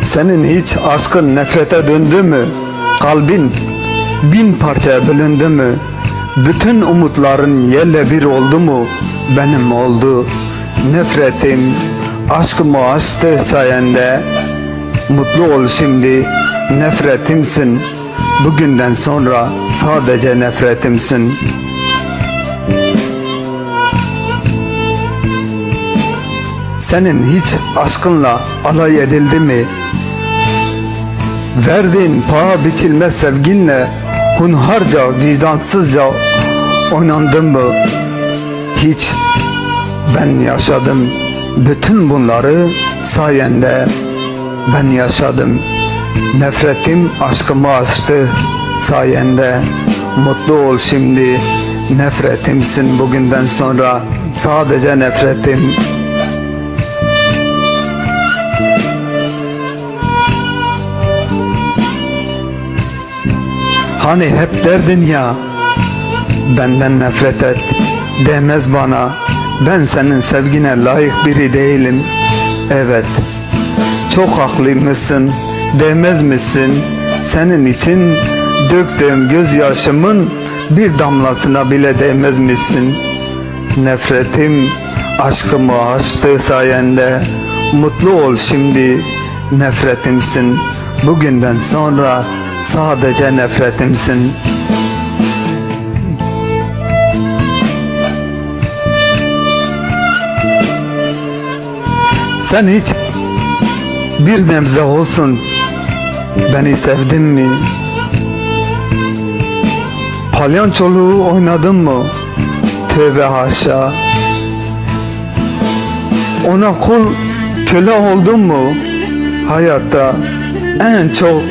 Senin hiç aşkın nefrete döndü mü? Kalbin bin parçaya bölündü mü? Bütün umutların yerle bir oldu mu? Benim oldu. Nefretim aşkımı aştı sayende. Mutlu ol şimdi, nefretimsin. Bugünden sonra sadece nefretimsin. Senin hiç aşkınla alay edildi mi? Verdiğin paha biçilmez sevginle hunharca, vicdansızca oynandın mı? Hiç. Ben yaşadım bütün bunları sayende. Ben yaşadım. Nefretim aşkımı aştı sayende. Mutlu ol şimdi. Nefretimsin bugünden sonra. Sadece nefretim. Hani hep derdin ya, benden nefret et, değmez bana. Ben senin sevgine layık biri değilim. Evet, çok haklıymışsın, değmez misin? Senin için döktüğüm gözyaşımın bir damlasına bile değmez misin? Nefretim aşkımı aştı sayende. Mutlu ol şimdi, nefretimsin. Bugünden sonra sadece nefretimsin. Sen hiç bir nebze olsun beni sevdin mi? Palyaçoluğu oynadın mı? Tövbe haşa. Ona kul köle oldun mu? Hayatta en çok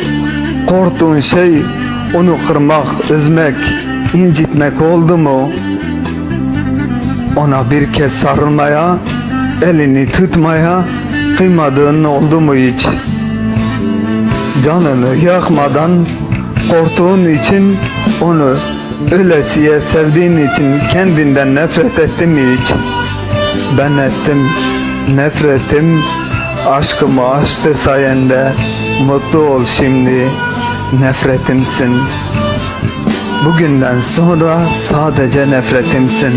korktuğun şey onu kırmak, üzmek, incitmek oldu mu? Ona bir kez sarılmaya, elini tutmaya kıymadığın oldu mu hiç? Canını yakmadan korktuğun için, onu ölesiye sevdiğin için kendinden nefret ettin mi hiç? Ben ettim. Nefretim aşkımı aştı sayende. Mutlu ol şimdi, nefretimsin. Bugünden sonra sadece nefretimsin.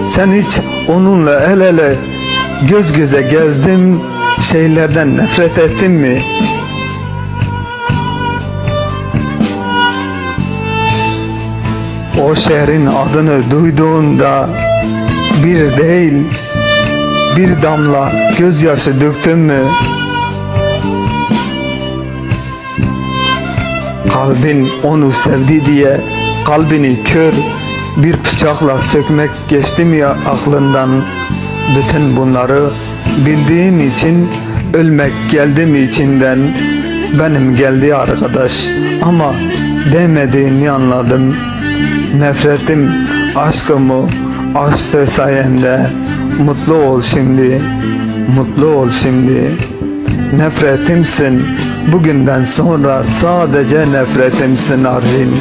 Sen hiç onunla el ele, göz göze gezdim şeylerden nefret ettin mi? O şehrin adını duyduğunda bir değil, bir damla gözyaşı döktün mü? Kalbin onu sevdi diye kalbini kör bir bıçakla sökmek geçti mi aklından? Bütün bunları bildiğin için ölmek geldi mi içinden? Benim geldi arkadaş, ama demediğini anladım. Nefretim aşkımı aştı sayende. Mutlu ol şimdi, mutlu ol şimdi. Nefretimsin, bugünden sonra sadece nefretimsin Arjin.